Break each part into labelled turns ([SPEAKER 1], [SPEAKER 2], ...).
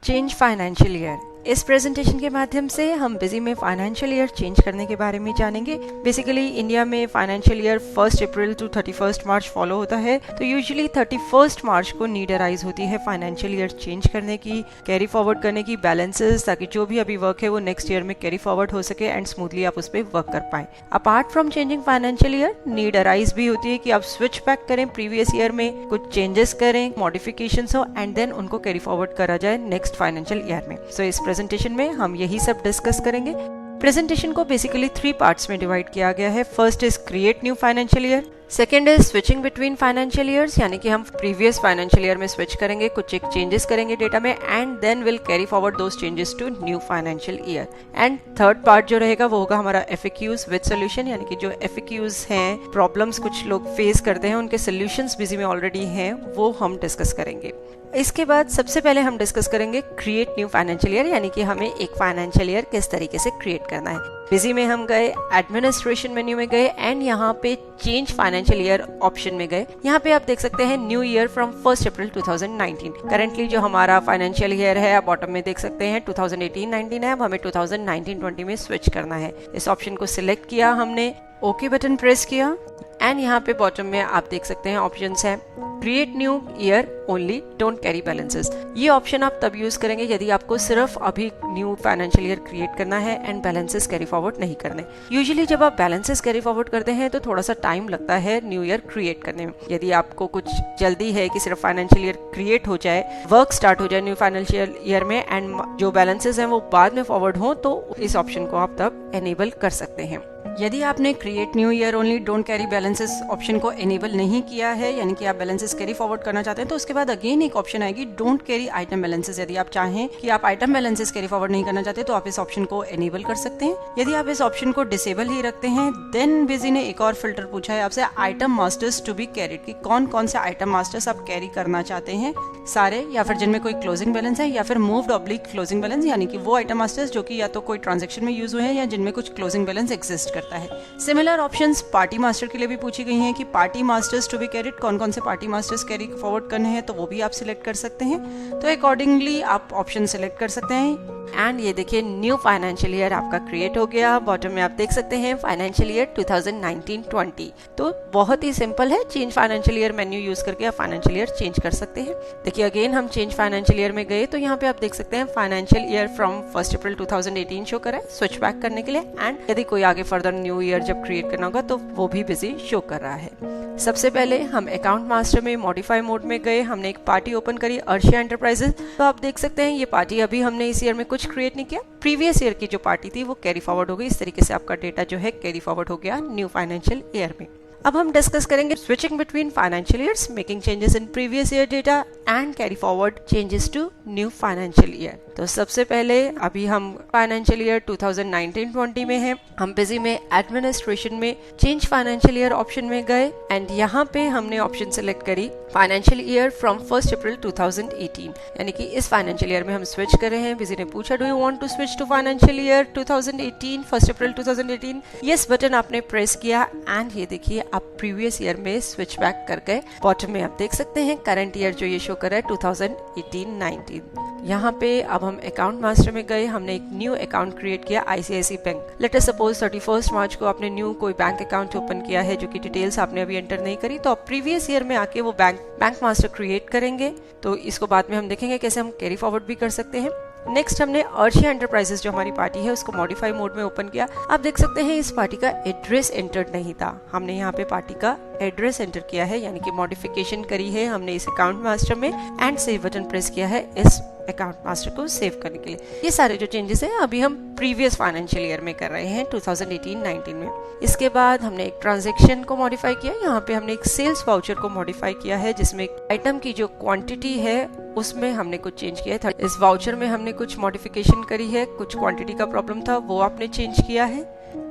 [SPEAKER 1] Change financial year. इस presentation के माध्यम से हम बिजी में फाइनेंशियल ईयर चेंज करने के बारे में जानेंगे। बेसिकली इंडिया में financial year 1 April to 31 March follow होता है, तो यूजुअली 31 मार्च को नीड अराइज होती है फाइनेंशियल ईयर चेंज करने की, कैरी फॉरवर्ड करने की बैलेंसेस, ताकि जो भी अभी वर्क है वो नेक्स्ट ईयर में कैरी फॉरवर्ड हो सके एंड स्मूथली आप उस पर वर्क कर पाए। Apart from changing financial year, need arise भी होती है कि आप स्विच बैक करें प्रीवियस ईयर में, कुछ चेंजेस करें, मॉडिफिकेशंस हो एंड देन उनको कैरी फॉरवर्ड करा जाए नेक्स्ट फाइनेंशियल ईयर में। सो इस प्रेजेंटेशन में हम यही सब डिस्कस करेंगे। प्रेजेंटेशन को बेसिकली 3 पार्ट्स में डिवाइड किया गया है। First is create new financial year, second is switching between financial years, यानी कि हम प्रीवियस फाइनेंशियल ईयर में स्विच करेंगे, कुछ एक चेंजेस करेंगे डेटा में and then will carry forward those changes to new financial year. And third part जो रहेगा वो होगा हमारा FAQs विद सोल्यूशन, यानी कि जो FAQs हैं, प्रॉब्लम्स कुछ लोग फेस करते हैं, उनके सोल्यूशंस बिजी में ऑलरेडी हैं, वो हम डिस्कस करेंगे। इसके बाद सबसे पहले हम डिस्कस करेंगे क्रिएट न्यू फाइनेंशियल ईयर, यानी कि हमें एक फाइनेंशियल ईयर किस तरीके से क्रिएट करना है। बिजी में हम गए, एडमिनिस्ट्रेशन मेन्यू में गए एंड यहाँ पे चेंज फाइनेंशियल ईयर ऑप्शन में गए। यहाँ पे आप देख सकते हैं new year from 1 April 2019। Currently जो हमारा फाइनेंशियल ईयर है आप बॉटम में देख सकते हैं 2018-19 है, अब हमें 2019-20 में स्विच करना है। इस ऑप्शन को सिलेक्ट किया हमने, ओके बटन प्रेस किया एंड यहाँ पे बॉटम में आप देख सकते हैं ऑप्शंस हैं create new year only, don't carry balances. ये ऑप्शन आप तब यूज करेंगे यदि आपको सिर्फ अभी न्यू फाइनेंशियल ईयर क्रिएट करना है एंड बैलेंसेस कैरी फॉरवर्ड नहीं करने। यूजुअली जब आप बैलेंसेस कैरी फॉरवर्ड करते हैं तो थोड़ा सा टाइम लगता है न्यू ईयर क्रिएट करने में। यदि आपको कुछ जल्दी है कि सिर्फ फाइनेंशियल ईयर क्रिएट हो जाए, वर्क स्टार्ट हो जाए न्यू फाइनेंशियल ईयर में एंड जो बैलेंसेस हैं वो बाद में फॉरवर्ड हो, तो इस ऑप्शन को आप तब एनेबल कर सकते हैं। यदि आपने create new year only don't carry balances option को एनेबल नहीं किया है, यानी कि आप बैलेंसेस कैरी फॉरवर्ड करना चाहते हैं, तो उसके बाद अगेन एक ऑप्शन आएगी डोंट कैरी आइटम बैलेंसेस। यदि आप चाहें कि आप आइटम बैलेंसेस कैरी फॉरवर्ड नहीं करना चाहते तो आप इस ऑप्शन को एनेबल कर सकते हैं। यदि आप इस ऑप्शन को डिसेबल ही रखते हैं देन बिजी ने एक और फिल्टर पूछा है आपसे, item masters to be carried, कि कौन कौन से आइटम मास्टर्स आप कैरी करना चाहते हैं, सारे या फिर जिनमें कोई क्लोजिंग बैलेंस है या फिर मूव्ड ऑब्लिक क्लोजिंग बैलेंस, यानी कि वो आइटम मास्टर्स जो कि या तो कोई ट्रांजेक्शन में यूज हुए हैं या जिनमें कुछ क्लोजिंग बैलेंस एग्जिस्ट करता है। सिमिलर ऑप्शंस पार्टी मास्टर के लिए भी पूछी गई हैं कि party masters to be carried, कौन कौन से पार्टी मास्टर्स कैरी फॉरवर्ड करने हैं, तो वो भी आप सिलेक्ट कर सकते हैं। तो अकॉर्डिंगली आप ऑप्शन सिलेक्ट कर सकते हैं एंड ये देखिए न्यू फाइनेंशियल ईयर आपका क्रिएट हो गया। बॉटम में आप देख सकते हैं फाइनेंशियल ईयर 2019-20। तो बहुत ही सिंपल है, change financial year menu use करके आप फाइनेंशियल ईयर चेंज कर सकते हैं। देखिए अगेन हम चेंज फाइनेंशियल ईयर में गए तो यहाँ पे आप देख सकते हैं financial year from 1 April 2018 show कर रहा है स्विच बैक करने के लिए, एंड यदि कोई आगे फर्दर न्यू ईयर जब क्रिएट करना होगा तो वो भी बिजी शो कर रहा है। सबसे पहले हम अकाउंट मास्टर में मॉडिफाई मोड में गए, हमने एक पार्टी ओपन करी अर्शिया एंटरप्राइजेस। तो आप देख सकते हैं ये पार्टी अभी हमने इस ईयर में कुछ क्रिएट नहीं किया, प्रीवियस ईयर की जो पार्टी थी वो कैरी फॉरवर्ड हो गई। इस तरीके से आपका डेटा जो है कैरी फॉरवर्ड हो गया न्यू फाइनेंशियल ईयर में। अब हम डिस्कस करेंगे switching between financial years, making changes in previous year data and carry forward changes to new financial year. तो सबसे पहले अभी हम फाइनेंशियल ईयर 2019-20 में हैं, हम बिजी में एडमिनिस्ट्रेशन में चेंज फाइनेंशियल ईयर ऑप्शन में गए एंड यहाँ पे हमने ऑप्शन सेलेक्ट करी फाइनेंशियल ईयर फ्रॉम 1 अप्रैल 2018, यानी कि इस फाइनेंशियल ईयर में हम स्विच कर रहे हैं। बिजी ने पूछा do you want to switch to financial year 2018 1 April 2018, yes button आपने प्रेस किया एंड ये देखिए आप प्रीवियस ईयर में स्विच बैक कर गए। बॉटम में आप देख सकते हैं करंट ईयर जो ये शो कर रहा है 2018-19। यहाँ पे अब हम अकाउंट मास्टर में गए, हमने एक न्यू अकाउंट क्रिएट किया ICICI bank. Let us suppose 31 मार्च को आपने न्यू कोई बैंक अकाउंट ओपन किया है जो कि डिटेल्स आपने अभी एंटर नहीं करी, तो आप प्रीवियस ईयर में आके वो बैंक मास्टर क्रिएट करेंगे। तो इसको बाद में हम देखेंगे कैसे हम कैरी फॉरवर्ड भी कर सकते हैं। नेक्स्ट हमने अर्शिया एंटरप्राइजेस जो हमारी पार्टी है उसको मॉडिफाई मोड में ओपन किया। आप देख सकते हैं इस पार्टी का एड्रेस एंटर्ड नहीं था, हमने यहाँ पे पार्टी का एड्रेस एंटर किया है, यानी कि मॉडिफिकेशन करी है हमने इस अकाउंट मास्टर में एंड सेव बटन प्रेस किया है इस अकाउंट मास्टर को सेव करने के लिए। ये सारे जो चेंजेस हैं अभी हम प्रीवियस फाइनेंशियल ईयर में कर रहे हैं 2018-19 में। इसके बाद हमने एक ट्रांजैक्शन को मॉडिफाई किया, यहाँ पे हमने एक सेल्स वाउचर को मॉडिफाई किया है जिसमें आइटम की जो क्वांटिटी है उसमें हमने कुछ चेंज किया है। इस वाउचर में हमने कुछ मॉडिफिकेशन करी है, कुछ क्वांटिटी का प्रॉब्लम था वो आपने चेंज किया है।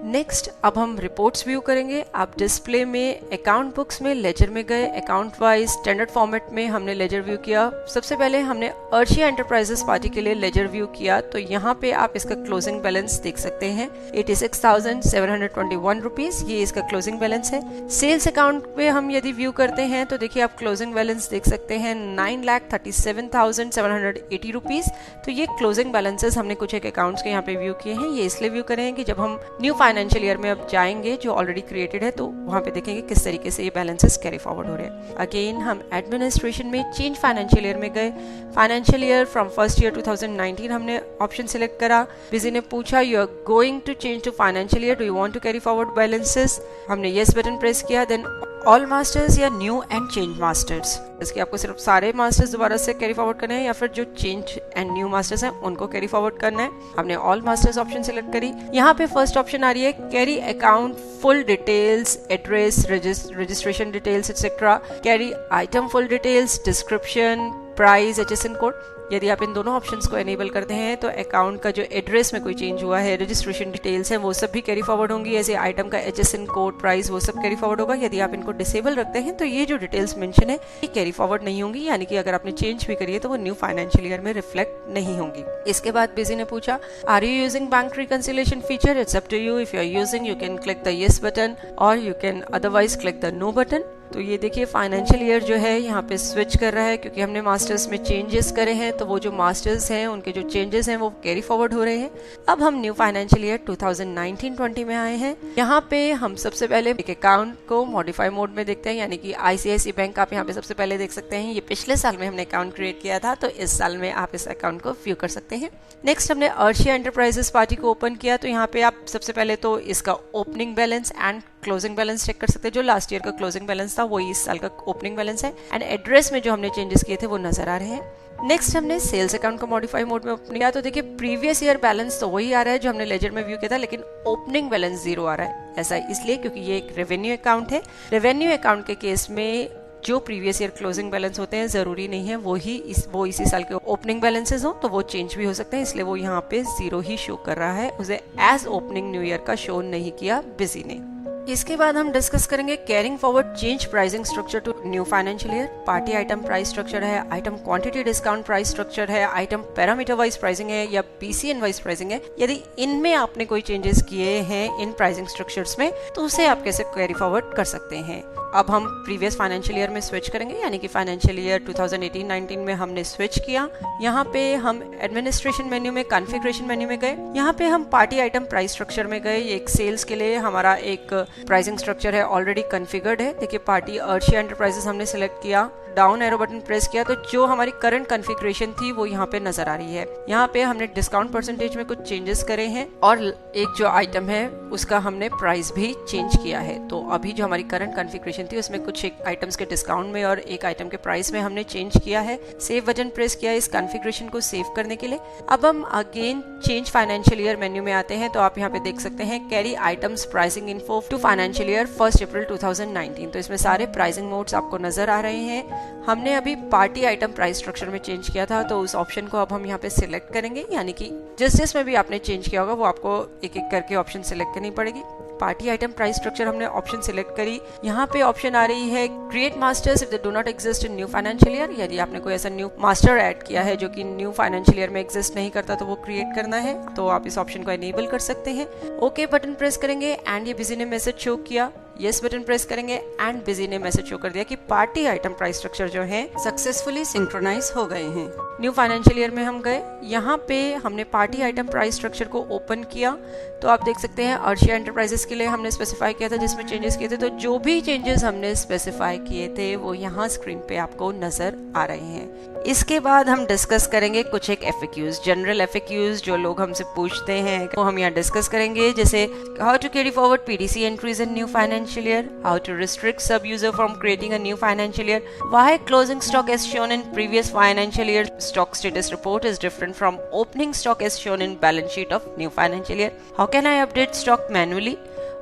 [SPEAKER 1] नेक्स्ट अब हम रिपोर्ट्स व्यू करेंगे। आप डिस्प्ले में अकाउंट बुक्स में लेजर में गए, अकाउंट वाइज स्टैंडर्ड फॉर्मेट में हमने लेजर व्यू किया। सबसे पहले हमने अर्शिया एंटरप्राइजेस पार्टी के लिए लेजर व्यू किया, तो यहाँ पे आप इसका क्लोजिंग बैलेंस देख सकते हैं 86,721 रुपीज, ये इसका क्लोजिंग बैलेंस है। सेल्स अकाउंट पे हम यदि व्यू करते हैं तो देखिए आप क्लोजिंग बैलेंस देख सकते हैं 9,37,780 रुपीज। तो ये क्लोजिंग बैलेंसेस हमने कुछ एक अकाउंट्स के यहाँ पे व्यू किए हैं। ये इसलिए व्यू करें हैं कि जब हम न्यू फाइनेंशियल ईयर में अब जाएंगे जो ऑलरेडी क्रिएटेड है, तो वहां पे देखेंगे किस तरीके से ये बैलेंसेस कैरी फॉरवर्ड हो रहे हैं। अगेन हम एडमिनिस्ट्रेशन में चेंज फाइनेंशियल ईयर में गए। Financial year from first year 2019 हमने ऑप्शन सिलेक्ट करा। बिजी ने पूछा you are going to change to financial year, do you want to carry forward balances. हमने येस बटन प्रेस किया। देन ऑल मास्टर्स या new and change masters, इसके आपको सिर्फ सारे मास्टर्स दोबारा से कैरी फॉरवर्ड करने हैं या फिर जो चेंज एंड न्यू मास्टर्स हैं उनको कैरी फॉरवर्ड करना है। हमने ऑल मास्टर्स ऑप्शन सिलेक्ट करी। यहाँ पे फर्स्ट ऑप्शन आ रही है carry account full details, address, registration details etcetera, carry item full details, description, price, HSN code. यदि आप इन दोनों ऑप्शंस को एनेबल करते हैं तो अकाउंट का जो एड्रेस में कोई चेंज हुआ है, रजिस्ट्रेशन डिटेल्स है, वो सब भी कैरी फॉरवर्ड होंगी। ऐसे आइटम का HSN कोड, प्राइस, वो सब कैरी फॉरवर्ड होगा। यदि आप इनको डिसेबल रखते हैं तो ये जो डिटेल्स मेंशन है ये कैरी फॉरवर्ड नहीं होंगी, यानी कि अगर आपने चेंज भी करी है तो वो न्यू फाइनेंशियल ईयर में रिफ्लेक्ट नहीं होंगी। इसके बाद बिजी ने पूछा are you using bank reconciliation feature, it's up to you. If you are using you can click the yes button और you can otherwise click the no button. तो ये देखिए फाइनेंशियल ईयर जो है यहाँ पे स्विच कर रहा है क्योंकि हमने मास्टर्स में चेंजेस करे हैं, तो वो जो मास्टर्स हैं उनके जो चेंजेस हैं वो कैरी फॉरवर्ड हो रहे हैं। अब हम न्यू फाइनेंशियल ईयर 2019-20 में आए हैं। यहाँ पे हम सबसे पहले एक अकाउंट को मॉडिफाई मोड में देखते हैं, यानी कि ICICI बैंक आप यहाँ पे सबसे पहले देख सकते हैं। ये पिछले साल में हमने अकाउंट क्रिएट किया था, तो इस साल में आप इस अकाउंट को व्यू कर सकते हैं। नेक्स्ट हमने अर्शिया एंटरप्राइजेस पार्टी को ओपन किया, तो यहाँ पे आप सबसे पहले तो इसका opening balance and closing balance check कर सकते हैं। जो लास्ट ईयर का क्लोजिंग बैलेंस था वही इस साल का ओपनिंग बैलेंस है एंड एड्रेस में जो हमने चेंजेस किए थे वो नजर आ रहे हैं। नेक्स्ट हमने सेल्स अकाउंट को मॉडिफाई मोड में ओपन किया, तो देखिए प्रीवियस ईयर बैलेंस तो वही आ रहा है जो हमने लेजर में व्यू किया था, लेकिन ओपनिंग बैलेंस 0 आ रहा है। ऐसा इसलिए क्योंकि ये एक रेवेन्यू अकाउंट है। रेवेन्यू अकाउंट के केस में जो प्रीवियस ईयर क्लोजिंग बैलेंस होते हैं जरूरी नहीं है वो इसी साल के ओपनिंग बैलेंसेस हो, तो वो चेंज भी हो सकते हैं, इसलिए वो यहाँ पे 0 ही शो कर रहा है। उसे एज ओपनिंग न्यू ईयर का शो नहीं किया बिजी ने। इसके बाद हम डिस्कस करेंगे carrying forward change pricing structure to new financial year. Party item price structure है, item quantity discount price structure है, आइटम पैरामीटर वाइज प्राइसिंग है या PCN वाइज प्राइसिंग है। यदि इनमें आपने कोई चेंजेस किए हैं इन प्राइसिंग स्ट्रक्चर्स में तो उसे आप कैसे कैरी फॉरवर्ड कर सकते हैं। अब हम प्रीवियस फाइनेंशियल ईयर में स्विच करेंगे, यानी कि फाइनेंशियल ईयर 2018-19 में हमने स्विच किया। यहाँ पे हम एडमिनिस्ट्रेशन मेन्यू में कॉन्फ़िगरेशन मेन्यू में गए। यहाँ पे हम पार्टी आइटम प्राइस स्ट्रक्चर में गए। एक सेल्स के लिए हमारा एक प्राइसिंग स्ट्रक्चर है, ऑलरेडी कॉन्फ़िगर्ड है। देखिए पार्टी अर्शिया एंटरप्राइजेस हमने सिलेक्ट किया, डाउन एरो बटन प्रेस किया तो जो हमारी करंट कॉन्फ़िगरेशन थी वो यहाँ पे नजर आ रही है। यहाँ पे हमने डिस्काउंट परसेंटेज में कुछ चेंजेस करे हैं और एक जो आइटम है उसका हमने प्राइस भी चेंज किया है। तो अभी जो हमारी करंट कॉन्फ़िगरेशन थी उसमें कुछ एक आइटम्स के डिस्काउंट में और एक आइटम के प्राइस में हमने चेंज किया है। सेव बटन प्रेस किया इस कॉन्फ़िगरेशन को सेव करने के लिए। अब हम again change financial year menu में आते हैं, तो आप यहाँ पे देख सकते हैं carry items pricing info to financial year 1 April 2019। तो इसमें सारे प्राइसिंग मोड्स आपको नजर आ रहे हैं। हमने अभी पार्टी आइटम प्राइस स्ट्रक्चर में चेंज किया था, तो उस ऑप्शन को अब हम यहाँ पे सिलेक्ट करेंगे, यानी कि जिस में भी आपने चेंज किया होगा वो आपको एक एक करके ऑप्शन सिलेक्ट करनी पड़ेगी। पार्टी आइटम प्राइस स्ट्रक्चर हमने ऑप्शन सिलेक्ट करी। यहाँ पे ऑप्शन आ रही है create masters if they do not exist in new financial year. यदि आपने कोई ऐसा न्यू मास्टर ऐड किया है जो कि न्यू फाइनेंशियल ईयर में एग्जिस्ट नहीं करता तो वो क्रिएट करना है, तो आप इस ऑप्शन को एनेबल कर सकते हैं। ओके बटन प्रेस करेंगे एंड ये बिजी ने मैसेज शो किया। येस बटन प्रेस करेंगे एंड बिजी ने मैसेज शो कर दिया कि पार्टी आइटम प्राइस स्ट्रक्चर जो है सक्सेसफुली सिंक्रोनाइज हो गए हैं। न्यू फाइनेंशियल ईयर में हम गए, यहाँ पे हमने पार्टी आइटम प्राइस स्ट्रक्चर को ओपन किया, तो आप देख सकते हैं अर्शिया एंटरप्राइजेस के लिए हमने स्पेसिफाई किया था जिसमें चेंजेस किए थे, तो जो भी चेंजेस हमने स्पेसिफाई किए थे वो यहाँ स्क्रीन पे आपको नजर आ रहे हैं। इसके बाद हम डिस्कस करेंगे कुछ एक FAQs, जनरल FAQs जो लोग हमसे पूछते हैं वो हम यहाँ डिस्कस करेंगे, जैसे how to carry forward PDC entries in new financial year, how to restrict sub user from creating a new financial year, why closing stock as shown in previous financial year stock status report is different from opening stock as shown in balance sheet of new financial year, how can I update stock manually,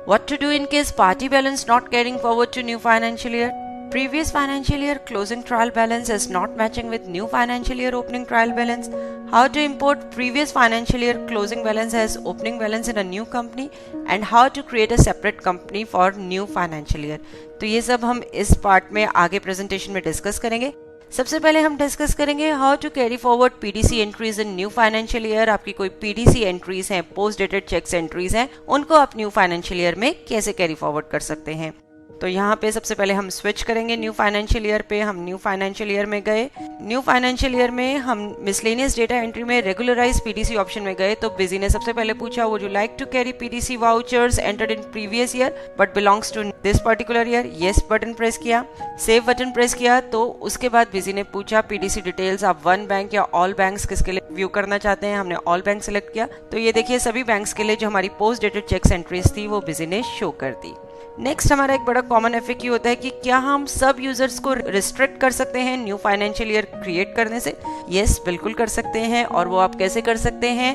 [SPEAKER 1] what to do in case party balance not carrying forward to new financial year, Previous financial year closing trial balance is not matching with new financial year opening trial balance. How to import previous financial year closing balance as opening balance in a new company and how to create a separate company for new financial year. तो ये सब हम इस part में आगे presentation में discuss करेंगे। सबसे पहले हम डिस्कस करेंगे how to carry forward PDC entries in new financial year. आपकी कोई पीडीसी एंट्रीज हैं, पोस्ट डेटेड चेक्स एंट्रीज हैं, उनको आप न्यू फाइनेंशियल ईयर में कैसे कैरी फॉरवर्ड कर सकते हैं। तो यहाँ पे सबसे पहले हम स्विच करेंगे न्यू फाइनेंशियल ईयर पे। हम न्यू फाइनेंशियल ईयर में गए। न्यू फाइनेंशियल ईयर में हम मिसलेनियस डेटा एंट्री में रेगुलराइज पीडीसी ऑप्शन में गए। तो बिजी ने सबसे पहले पूछा would you like to carry PDC vouchers entered in previous year but belongs to this particular year. Yes button press किया, सेव बटन प्रेस किया। तो उसके बाद बिजी ने पूछा पीडीसी डिटेल्स आप वन बैंक या ऑल बैंक्स किसके लिए व्यू करना चाहते हैं। हमने ऑल बैंक सिलेक्ट किया। तो ये देखिए सभी बैंक्स के लिए जो हमारी पोस्ट डेटेड चेक्स एंट्रीज थी वो बिजी ने शो कर दी। नेक्स्ट हमारा एक बड़ा कॉमन एफएक्यू होता है कि क्या हम सब यूजर्स को रिस्ट्रिक्ट कर सकते हैं न्यू फाइनेंशियल ईयर क्रिएट करने से। यस, बिल्कुल कर सकते हैं। और वो आप कैसे कर सकते हैं,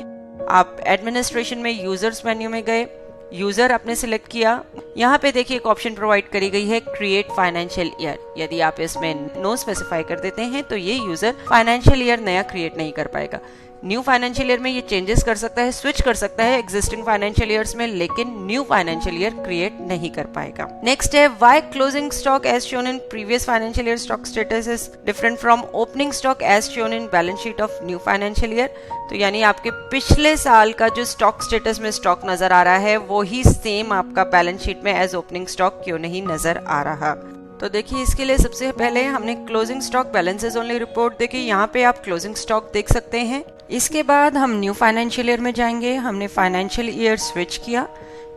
[SPEAKER 1] आप एडमिनिस्ट्रेशन में यूजर्स मेन्यू में गए, यूजर आपने सिलेक्ट किया। यहाँ पे देखिए एक ऑप्शन प्रोवाइड करी गई है क्रिएट फाइनेंशियल ईयर। यदि आप इसमें नो स्पेसिफाई कर देते हैं तो ये यूजर फाइनेंशियल ईयर नया क्रिएट नहीं कर पाएगा। न्यू फाइनेंशियल ईयर में ये चेंजेस कर सकता है, स्विच कर सकता है एग्जिस्टिंग फाइनेंशियल ईयर्स में, लेकिन न्यू फाइनेंशियल ईयर क्रिएट नहीं कर पाएगा। नेक्स्ट है why closing stock as shown in previous financial year stock status is different from opening stock as shown in balance sheet of new financial year. तो यानी आपके पिछले साल का जो स्टॉक स्टेटस में स्टॉक नजर आ रहा है वो ही सेम आपका बैलेंस शीट में एज ओपनिंग स्टॉक क्यों नहीं नजर आ रहा। तो देखिए इसके लिए सबसे पहले हमने closing stock balances only report देखी। यहाँ पे आप क्लोजिंग स्टॉक देख सकते हैं। इसके बाद हम न्यू फाइनेंशियल ईयर में जाएंगे। हमने फाइनेंशियल ईयर स्विच किया।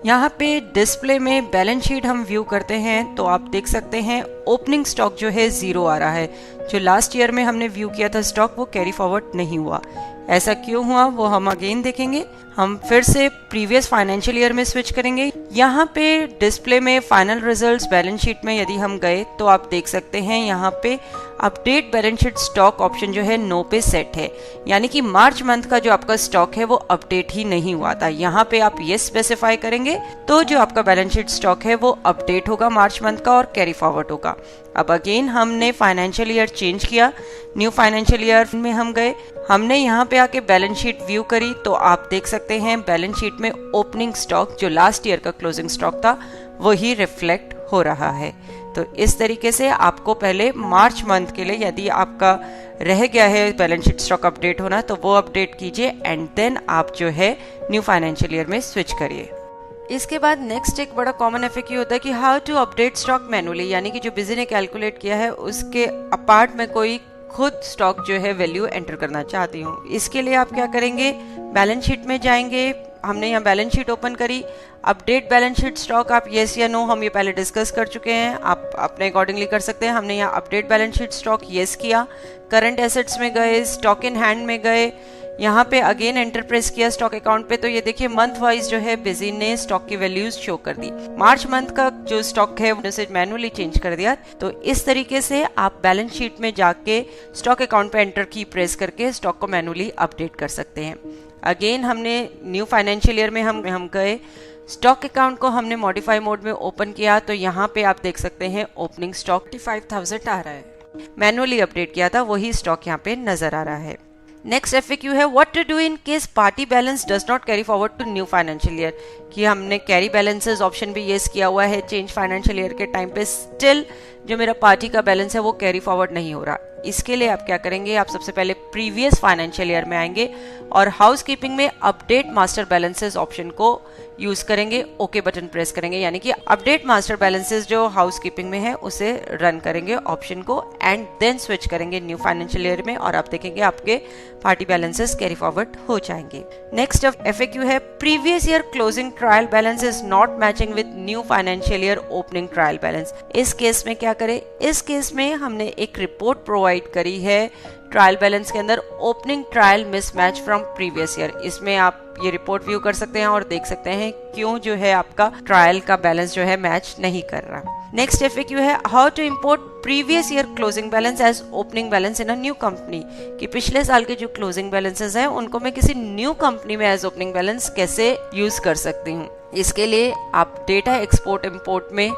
[SPEAKER 1] यहाँ पे डिस्प्ले में बैलेंस शीट हम व्यू करते हैं तो आप देख सकते हैं ओपनिंग स्टॉक जो है 0 आ रहा है। जो लास्ट ईयर में हमने व्यू किया था स्टॉक वो कैरी फॉरवर्ड नहीं हुआ। ऐसा क्यों हुआ वो हम अगेन देखेंगे। हम फिर से प्रीवियस फाइनेंशियल ईयर में स्विच करेंगे। यहाँ पे डिस्प्ले में फाइनल रिजल्ट्स बैलेंस शीट में यदि हम गए तो आप देख सकते हैं यहाँ पे update balance sheet stock option जो है नो पे सेट है, यानी कि मार्च मंथ का जो आपका स्टॉक है वो अपडेट ही नहीं हुआ था। यहाँ पे आप ये स्पेसिफाई करेंगे तो जो आपका बैलेंस शीट स्टॉक है वो अपडेट होगा मार्च मंथ का और कैरी फॉरवर्ड होगा। अब अगेन हमने फाइनेंशियल ईयर चेंज किया। न्यू फाइनेंशियल ईयर में हम गए। हमने यहाँ पे आके बैलेंस शीट व्यू करी तो आप देख सकते हैं बैलेंस शीट में ओपनिंग स्टॉक जो लास्ट ईयर का क्लोजिंग स्टॉक था वही रिफ्लेक्ट हो रहा है। तो इस तरीके से आपको पहले मार्च मंथ के लिए यदि आपका रह गया है बैलेंस शीट स्टॉक अपडेट होना तो वो अपडेट कीजिए एंड देन आप जो है न्यू फाइनेंशियल ईयर में स्विच करिए। इसके बाद नेक्स्ट एक बड़ा कॉमन एफएक्यू होता है कि how to update stock manually, यानी कि जो बिजी ने कैलकुलेट किया है उसके अपार्ट में कोई खुद स्टॉक जो है वैल्यू एंटर करना चाहती हूँ। इसके लिए आप क्या करेंगे, बैलेंस शीट में जाएंगे। हमने यहाँ बैलेंस शीट ओपन करी। अपडेट बैलेंस शीट स्टॉक आप येस या नो हम ये पहले डिस्कस कर चुके हैं, आप अपने अकॉर्डिंगली कर सकते हैं। हमने यहाँ update balance sheet stock yes किया। करंट एसेट्स में गए, स्टॉक इन हैंड में गए। यहाँ पे अगेन एंटर प्रेस किया स्टॉक अकाउंट पे। तो ये देखिए मंथ वाइज जो है बिजी ने स्टॉक की वैल्यूज शो कर दी। मार्च मंथ का जो स्टॉक है उसे मैनुअली चेंज कर दिया। तो इस तरीके से आप बैलेंस शीट में जाके स्टॉक अकाउंट पे एंटर की प्रेस करके स्टॉक को मैनुअली अपडेट कर सकते हैं। अगेन हमने न्यू फाइनेंशियल ईयर में हम गए। स्टॉक अकाउंट को हमने मॉडिफाई मोड में ओपन किया तो यहाँ पे आप देख सकते हैं ओपनिंग स्टॉक 55,000 आ रहा है। मैनुअली अपडेट किया था वही स्टॉक यहाँ पे नजर आ रहा है। नेक्स्ट एफएक्यू है what to do in case party balance does not carry forward to new financial year. कि हमने कैरी बैलेंसेस ऑप्शन भी येस किया हुआ है चेंज फाइनेंशियल ईयर के टाइम पे, स्टिल जो मेरा पार्टी का बैलेंस है वो कैरी फॉरवर्ड नहीं हो रहा। इसके लिए आप क्या करेंगे, आप सबसे पहले प्रीवियस फाइनेंशियल ईयर में आएंगे और हाउस कीपिंग में अपडेट मास्टर बैलेंसेस ऑप्शन को यूज करेंगे, ओके बटन प्रेस करेंगे, यानी कि अपडेट मास्टर बैलेंसेस जो हाउस कीपिंग में है उसे रन करेंगे ऑप्शन को एंड देन स्विच करेंगे न्यू फाइनेंशियल ईयर में और आप देखेंगे आपके पार्टी बैलेंसेस कैरी फॉरवर्ड हो जाएंगे। नेक्स्ट एफएक्यू है previous year closing trial balance is not matching with new financial year opening trial balance. इस केस में क्या करें, इस केस में हमने एक रिपोर्ट प्रोवाइड करी है ट्रायल बैलेंस के अंदर opening trial mismatch from previous year. इसमें आप ये रिपोर्ट व्यू कर सकते हैं और देख सकते हैं क्यों जो है आपका ट्रायल का बैलेंस जो है मैच नहीं कर रहा। नेक्स्ट एफएक्यू है how to import previous year closing balance as opening balance in a new company. कि पिछले साल के जो क्लोजिंग बैलेंसेस हैं उनको मैं किसी न्यू कंपनी में एज ओपनिंग बैलेंस कैसे यूज कर सकती हूँ। इसके लिए आप डेटा एक्सपोर्ट इंपोर्ट में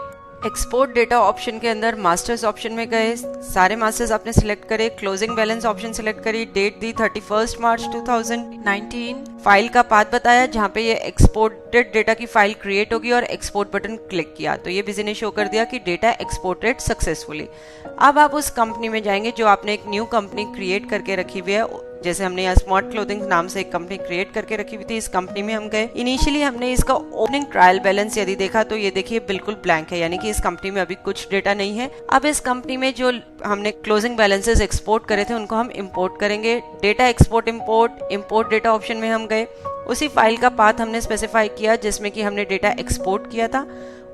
[SPEAKER 1] एक्सपोर्ट डेटा ऑप्शन के अंदर मास्टर्स ऑप्शन में गए, सारे मास्टर्स आपने सिलेक्ट करे, क्लोजिंग बैलेंस ऑप्शन सिलेक्ट करी, डेट दी 31 मार्च 2019, फाइल का पाथ बताया जहाँ पे ये एक्सपोर्टेड डेटा की फाइल क्रिएट होगी और एक्सपोर्ट बटन क्लिक किया तो ये बिजी ने शो कर दिया कि डेटा एक्सपोर्टेड सक्सेसफुली। अब आप उस कंपनी में जाएंगे जो आपने एक न्यू कंपनी क्रिएट करके रखी हुई है, जैसे हमने यहाँ स्मार्ट क्लोथिंग नाम से एक कंपनी क्रिएट करके रखी हुई थी। इस कंपनी में हम गए, इनिशियली हमने इसका ओपनिंग ट्रायल बैलेंस यदि देखा तो ये देखिए बिल्कुल ब्लैंक है, यानी कि इस कंपनी में अभी कुछ डेटा नहीं है। अब इस कंपनी में जो हमने क्लोजिंग बैलेंसेस एक्सपोर्ट करे थे उनको हम इंपोर्ट करेंगे। Data export import data option में हम गए, उसी फाइल का पाथ हमने स्पेसिफाई किया जिसमें कि हमने डेटा एक्सपोर्ट किया था।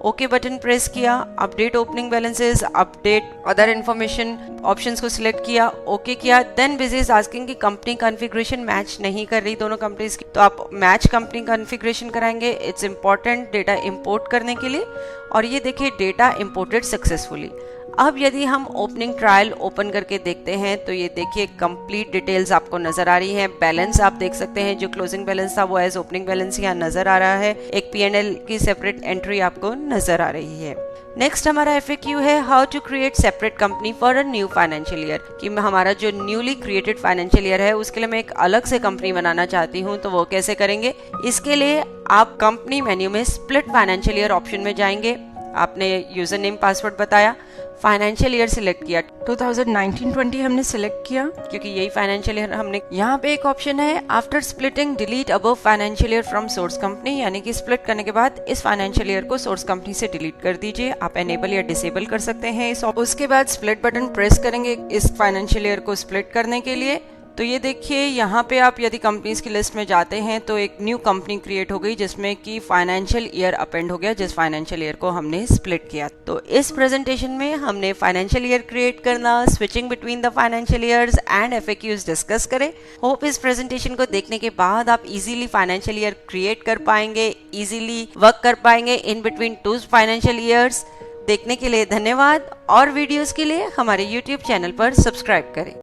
[SPEAKER 1] ओके बटन प्रेस किया, update opening balances, update other information options को सिलेक्ट किया, ओके किया। देन बिजी इज आस्किंग कि कंपनी कॉन्फ़िगरेशन मैच नहीं कर रही दोनों कंपनीज की, तो आप मैच कंपनी कॉन्फ़िगरेशन कराएंगे। इट्स इंपॉर्टेंट डेटा इंपोर्ट करने के लिए, और ये देखिए डेटा इंपोर्टेड सक्सेसफुली। अब यदि हम ओपनिंग ट्रायल ओपन करके देखते हैं तो ये देखिए कंप्लीट डिटेल्स आपको नजर आ रही हैं। बैलेंस आप देख सकते हैं, जो क्लोजिंग बैलेंस था वो एज ओपनिंग बैलेंस यहाँ नजर आ रहा है। एक P&L की सेपरेट एंट्री आपको नजर आ रही है। नेक्स्ट हमारा FAQ है how to create separate company for a new financial year, कि हमारा जो न्यूली क्रिएटेड फाइनेंशियल ईयर है उसके लिए मैं एक अलग से कंपनी बनाना चाहती हूँ, तो वो कैसे करेंगे। इसके लिए आप कंपनी मेन्यू में स्प्लिट फाइनेंशियल ईयर ऑप्शन में जाएंगे, आपने यूजर नेम पासवर्ड बताया, फाइनेंशियल ईयर सिलेक्ट किया, 2019-20 हमने सिलेक्ट किया क्योंकि यही फाइनेंशियल ईयर हमने। यहाँ पे एक ऑप्शन है after splitting delete above financial year from source company, यानी कि स्प्लिट करने के बाद इस फाइनेंशियल ईयर को सोर्स कंपनी से डिलीट कर दीजिए। आप एनेबल या डिसेबल कर सकते हैं इस। उसके बाद स्प्लिट बटन प्रेस करेंगे इस फाइनेंशियल ईयर को स्प्लिट करने के लिए। तो ये देखिए यहाँ पे आप यदि कंपनीज की लिस्ट में जाते हैं तो एक न्यू कंपनी क्रिएट हो गई जिसमें कि फाइनेंशियल ईयर अपेंड हो गया जिस फाइनेंशियल ईयर को हमने स्प्लिट किया। तो इस प्रेजेंटेशन में हमने फाइनेंशियल ईयर क्रिएट करना, switching between the financial years and FAQs discuss करे। होप इस प्रेजेंटेशन को देखने के बाद आप इजीली फाइनेंशियल ईयर क्रिएट कर पाएंगे, इजीली वर्क कर पाएंगे in between two financial years. देखने के लिए धन्यवाद, और वीडियोस के लिए हमारे YouTube चैनल पर सब्सक्राइब करें।